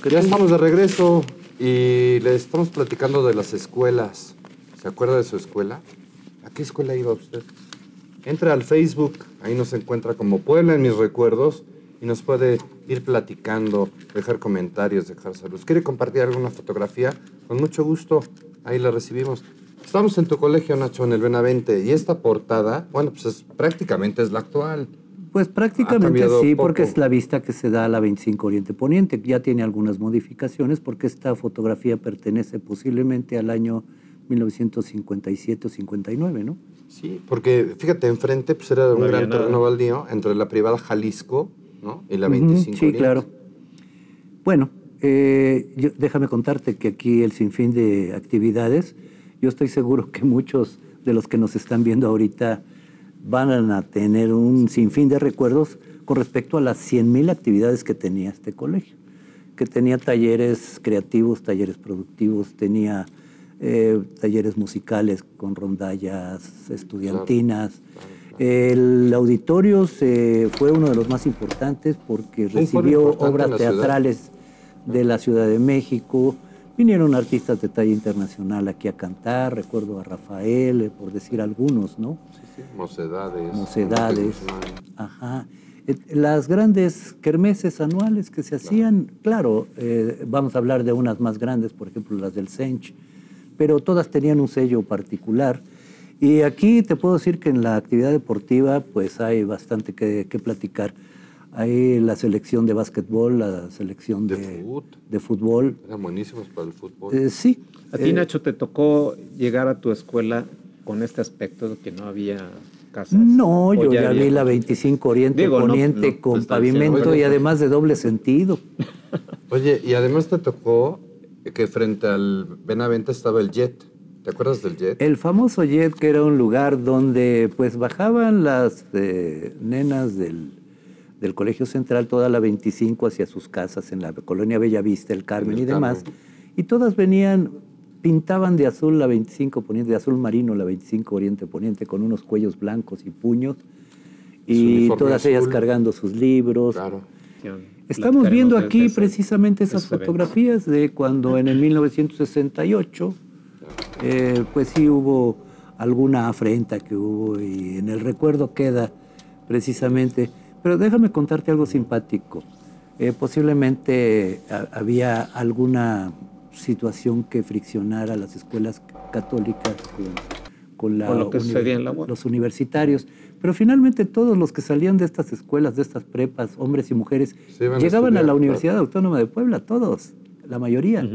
Ya estamos de regreso y le estamos platicando de las escuelas. ¿Se acuerda de su escuela? ¿A qué escuela iba usted? Entra al Facebook, ahí nos encuentra como Puebla en mis recuerdos y nos puede ir platicando, dejar comentarios, dejar saludos. ¿Quiere compartir alguna fotografía? Con mucho gusto, ahí la recibimos. Estamos en tu colegio, Nacho, en el Benavente, y esta portada, bueno, pues prácticamente es la actual. Pues prácticamente sí, porque es la vista que se da a la 25 Oriente Poniente. Ya tiene algunas modificaciones porque esta fotografía pertenece posiblemente al año 1957 o 59, ¿no? Sí, porque fíjate, enfrente pues era un gran terreno baldío entre la privada Jalisco, ¿no? Y la 25 Sí, Oriente. claro. Bueno, déjame contarte que aquí el sinfín de actividades, yo estoy seguro que muchos de los que nos están viendo ahorita van a tener un sinfín de recuerdos con respecto a las 100,000 actividades que tenía este colegio, que tenía talleres creativos, talleres productivos, tenía talleres musicales con rondallas estudiantinas. El auditorio fue uno de los más importantes porque recibió obras teatrales de la Ciudad de México. Vinieron artistas de talla internacional aquí a cantar, recuerdo a Rafael, por decir algunos, ¿no? Sí, Mocedades. Mocedades. Ajá. Las grandes kermeses anuales que se hacían, claro, vamos a hablar de unas más grandes, por ejemplo, las del Sench, pero todas tenían un sello particular. Y aquí te puedo decir que en la actividad deportiva, pues hay bastante que platicar. Hay la selección de básquetbol, la selección de fútbol. Eran buenísimos para el fútbol. Sí. ¿A ti, Nacho, te tocó llegar a tu escuela con este aspecto de que no había casas? No, yo ya vi la 25 Oriente Poniente con pavimento y además de doble sentido. Oye, y además te tocó que frente al Benavente estaba el Jet. ¿Te acuerdas del Jet? El famoso Jet, que era un lugar donde pues bajaban las nenas del Colegio Central, toda la 25 hacia sus casas en la colonia Bellavista, el Carmen y demás, y todas venían, pintaban de azul la 25 Poniente, de azul marino la 25 Oriente Poniente, con unos cuellos blancos y puños, y todas ellas cargando sus libros. Claro. Estamos viendo aquí precisamente esas fotografías de cuando en el 1968, pues sí hubo alguna afrenta que hubo y en el recuerdo queda precisamente. Pero déjame contarte algo simpático. Posiblemente había alguna situación que friccionara las escuelas católicas con lo que sucedía en la UAM, los universitarios. Pero finalmente todos los que salían de estas escuelas, de estas prepas, hombres y mujeres, llegaban a la Universidad Autónoma de Puebla, todos, la mayoría.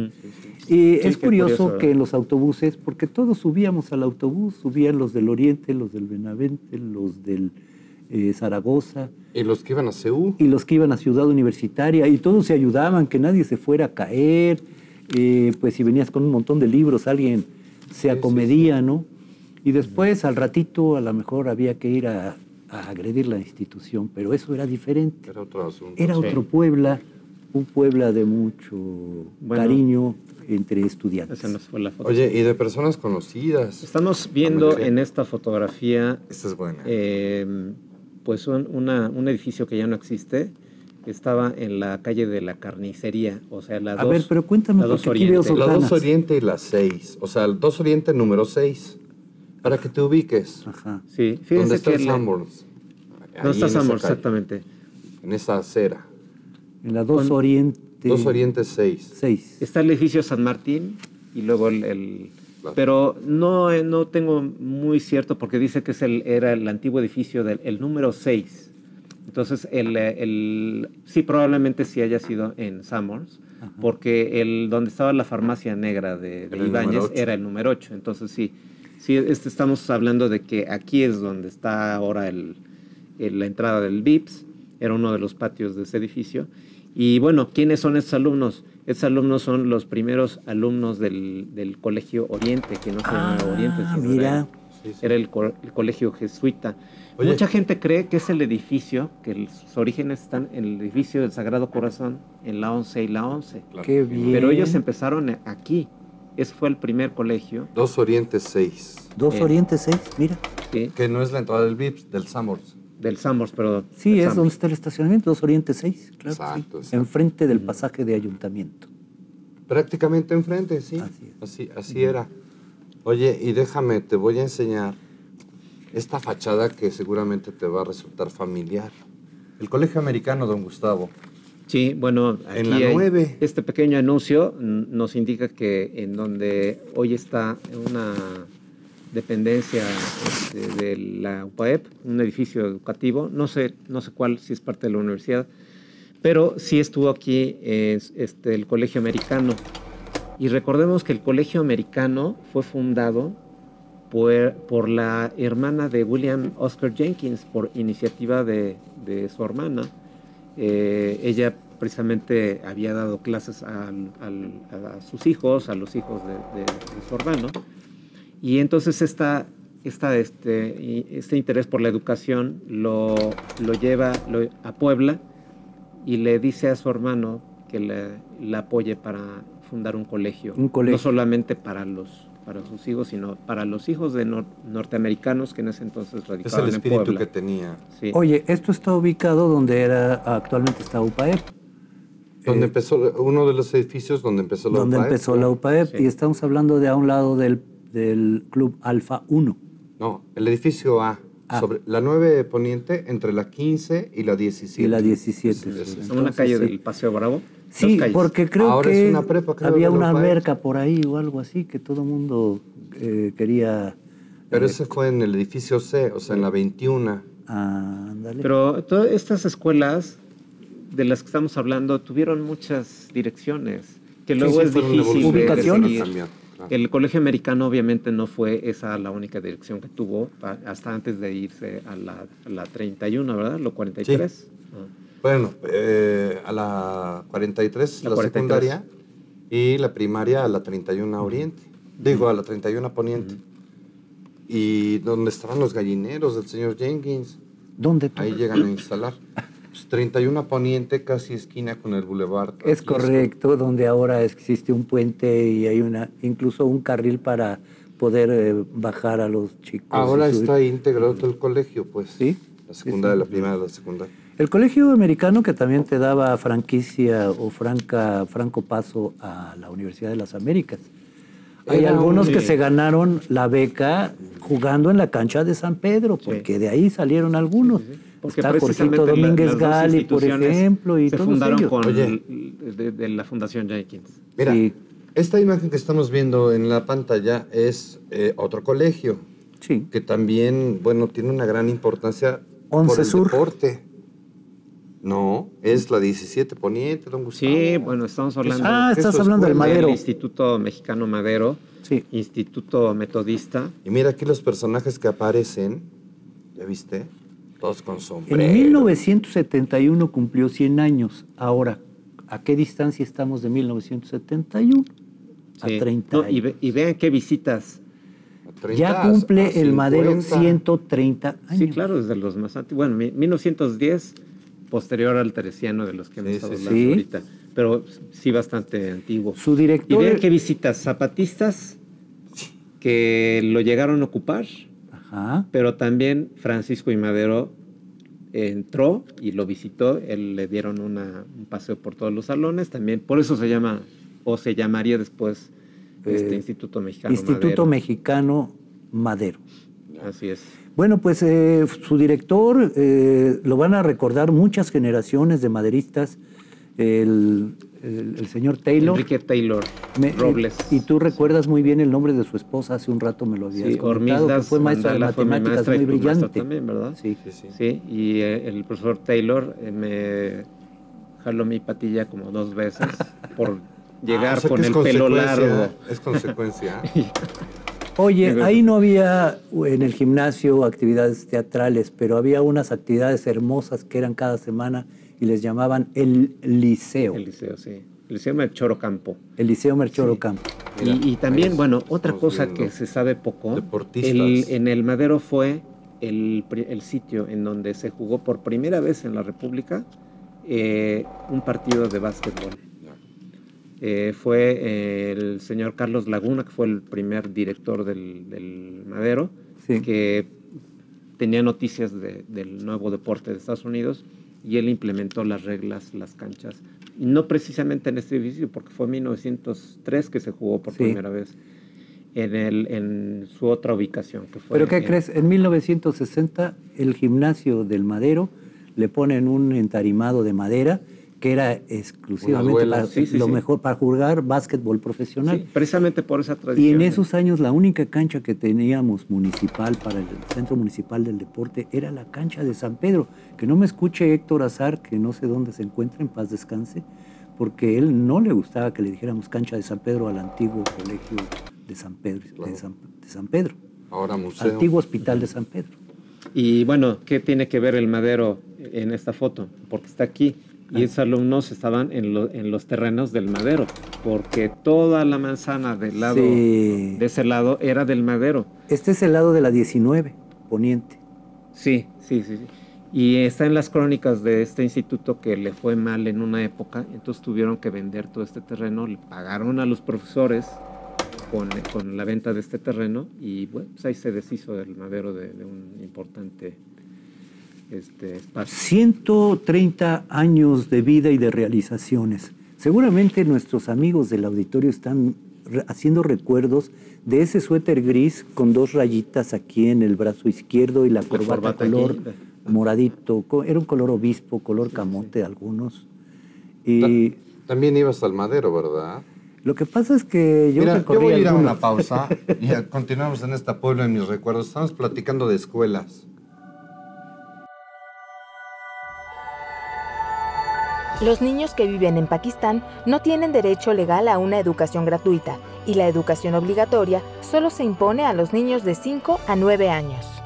Y es curioso que en los autobuses, porque todos subíamos al autobús, subían los del Oriente, los del Benavente, los del Zaragoza. Y los que iban a CEU. Y los que iban a Ciudad Universitaria, y todos se ayudaban, que nadie se fuera a caer. Pues si venías con un montón de libros, alguien se acomedía, ¿no? Y después, al ratito, a lo mejor había que ir a agredir la institución, pero eso era diferente. Era otro asunto. Era otro Puebla, un Puebla de mucho cariño entre estudiantes. Esa nos fue la foto. Oye, y de personas conocidas. Estamos viendo en esta fotografía... Esta es buena. Pues un edificio que ya no existe. Estaba en la calle de la Carnicería, o sea, la 2. A ver, pero cuéntame, porque aquí veo la 2 Oriente y la 6, o sea, el 2 Oriente número 6, para que te ubiques. Ajá. Sí, fíjense ¿Dónde está que Sanborns? ¿Dónde está Sanborns, exactamente? En esa acera. En la 2 Oriente... 2 Oriente 6. Está el edificio San Martín y luego pero no tengo muy cierto porque dice que era el antiguo edificio del número 6. Entonces, sí, probablemente sí haya sido en Sanborns, porque donde estaba la farmacia negra de Ibáñez era el número 8. Entonces, sí, estamos hablando de que aquí es donde está ahora la entrada del VIPS, era uno de los patios de ese edificio. Y bueno, ¿quiénes son estos alumnos? Estos alumnos son los primeros alumnos del Colegio Oriente, que no se llama Oriente, sino mira. Sí, sí. Era el colegio jesuita. Oye. Mucha gente cree que es el edificio, que sus orígenes están en el edificio del Sagrado Corazón, en la 11 y la 11. Claro. Qué bien. Pero ellos empezaron aquí. Ese fue el primer colegio. 2 Oriente 6. 2 Oriente 6, mira. Sí, Que no es la entrada del VIPS, del Summers. del Sambors, pero... Sí, del es Sambors. donde está el estacionamiento, 2 Oriente 6, claro. Exacto, Sí. exacto. Enfrente del pasaje de ayuntamiento. Prácticamente enfrente, sí. Así era. Oye, y déjame, te voy a enseñar esta fachada que seguramente te va a resultar familiar. El Colegio Americano, don Gustavo. Sí, bueno, aquí En la hay 9. este pequeño anuncio nos indica que en donde hoy está una dependencia de la UPAEP, un edificio educativo, no sé cuál, si es parte de la universidad, pero sí estuvo aquí el Colegio Americano. Y recordemos que el Colegio Americano fue fundado por la hermana de William Oscar Jenkins, por iniciativa de su hermana. Ella precisamente había dado clases a sus hijos, a los hijos de su hermano. Y entonces este interés por la educación lo lleva a Puebla y le dice a su hermano que la apoye para fundar un colegio. No solamente para sus hijos, sino para los hijos de norteamericanos que en ese entonces radicaban en Puebla. Es el espíritu que tenía. Sí. Oye, esto está ubicado donde actualmente está UPAEP. Donde empezó, uno de los edificios donde empezó la UPAEP. Donde empezó la UPAEP, Sí. y estamos hablando de a un lado del Club Alfa 1. No, el edificio A. Sobre la 9 Poniente, entre la 15 y la 17. Y la 17. Sí, sí, sí. En una calle del Paseo Bravo. Sí, porque creo Ahora que es una prepa, creo, había de la una UPAEP. alberca por ahí o algo así que todo el mundo quería. Pero ese fue en el edificio C, o sea, en la 21. Ándale. Pero todas estas escuelas de las que estamos hablando tuvieron muchas direcciones, que luego Sí, es fueron difícil de Ubicaciones. seguir. También, claro. El Colegio Americano obviamente no fue esa la única dirección que tuvo hasta antes de irse a la 31, ¿verdad? ¿Lo 43? Sí. Ah. Bueno, a la 43, la 43. secundaria, y la primaria a la 31 Oriente. Digo, a la 31 Poniente. Y donde estaban los gallineros del señor Jenkins. ¿Dónde? Ahí llegan a instalar. Pues 31 Poniente, casi esquina con el Boulevard. Es correcto, donde ahora existe un puente y hay incluso un carril para poder bajar a los chicos. Ahora y subir. está integrado todo el colegio, pues. Sí. La secundaria, Sí, la primaria, la secundaria. El colegio americano, que también te daba franquicia o franco paso a la Universidad de las Américas. Hay Era algunos un- que se ganaron la beca jugando en la cancha de San Pedro, porque de ahí salieron algunos. Porque Está precisamente Jorgito Domínguez las dos Gali, por instituciones ejemplo, y se todos fundaron ellos. con Oye. de la Fundación Jenkins. Mira, Sí. esta imagen que estamos viendo en la pantalla es otro colegio Sí. que también, bueno, tiene una gran importancia por 11 el Sur. deporte. No, es la 17 Poniente, don Gustavo. Sí, bueno, estamos hablando Estás Eso, hablando del escuela. Madero. Instituto Mexicano Madero, Sí. Instituto Metodista. Y mira aquí los personajes que aparecen, ¿ya viste? Todos con sombrero. En 1971 cumplió 100 años. Ahora, ¿a qué distancia estamos de 1971? A Sí. 30 No, años. y vean qué visitas. A 30, Ya a cumple el 50. Madero 130 años. Sí, claro, desde los más antiguos. Bueno, 1910, posterior al teresiano de los que hemos Sí, estado sí, hablando sí. ahorita. Pero sí bastante antiguo. Su Y director... vean qué visitas, zapatistas que lo llegaron a ocupar, Ajá. pero también Francisco I. Madero entró y lo visitó. Él le dieron un paseo por todos los salones también. Por eso se llama, o se llamaría después, Instituto Mexicano Instituto Madero. Mexicano Madero. Así es. Bueno, pues su director lo van a recordar muchas generaciones de maderistas, el señor Taylor. Enrique Taylor Me- Robles. Y tú recuerdas muy bien el nombre de su esposa, hace un rato me lo habías Sí, comentado, que Hormisdas fue maestra de Mandala fue mi matemáticas maestra y muy tu maestro brillante. también, ¿verdad? Sí. Sí, sí. Sí, y el profesor Taylor me jaló mi patilla como 2 veces por llegar O sea, con que es el pelo consecuencia, largo. Es consecuencia. Oye, Sí, ahí no había en el gimnasio actividades teatrales, pero había unas actividades hermosas que eran cada semana y les llamaban el liceo. El liceo, sí. El Liceo Melchor Ocampo. El Liceo Melchor Ocampo. Y también, bueno, otra cosa que se sabe poco, en el Madero fue el sitio en donde se jugó por primera vez en la República un partido de básquetbol. Fue el señor Carlos Laguna, que fue el primer director del Madero, que tenía noticias del nuevo deporte de Estados Unidos, y él implementó las reglas, las canchas. Y no precisamente en este edificio, porque fue en 1903 que se jugó por primera vez en su otra ubicación. Que fue. ¿Pero qué crees? En 1960 el gimnasio del Madero le ponen un entarimado de madera que era exclusivamente para mejor para jugar básquetbol profesional. Sí, precisamente por esa tradición. Y en esos años la única cancha que teníamos municipal para el Centro Municipal del Deporte era la cancha de San Pedro. Que no me escuche Héctor Azar, que no sé dónde se encuentra, en paz descanse, porque él no le gustaba que le dijéramos cancha de San Pedro al antiguo colegio de San Pedro, de San Pedro. Ahora museo. Antiguo hospital de San Pedro. Y bueno, ¿qué tiene que ver el Madero en esta foto? Porque está aquí. Y esos alumnos estaban en los terrenos del Madero, porque toda la manzana del lado, de ese lado era del Madero. Este es el lado de la 19, poniente. Sí. Y está en las crónicas de este instituto que le fue mal en una época, entonces tuvieron que vender todo este terreno, le pagaron a los profesores con la venta de este terreno, y bueno, pues ahí se deshizo del Madero de un importante... espacio. 130 años de vida y de realizaciones. Seguramente nuestros amigos del auditorio están haciendo recuerdos de ese suéter gris con 2 rayitas aquí en el brazo izquierdo y la corbata color moradito. Era un color obispo, color camote algunos. Y también ibas al Madero, ¿verdad? Lo que pasa es que yo voy a ir a una pausa y continuamos en esta Puebla en mis recuerdos. Estamos platicando de escuelas. Los niños que viven en Pakistán no tienen derecho legal a una educación gratuita y la educación obligatoria solo se impone a los niños de 5 a 9 años.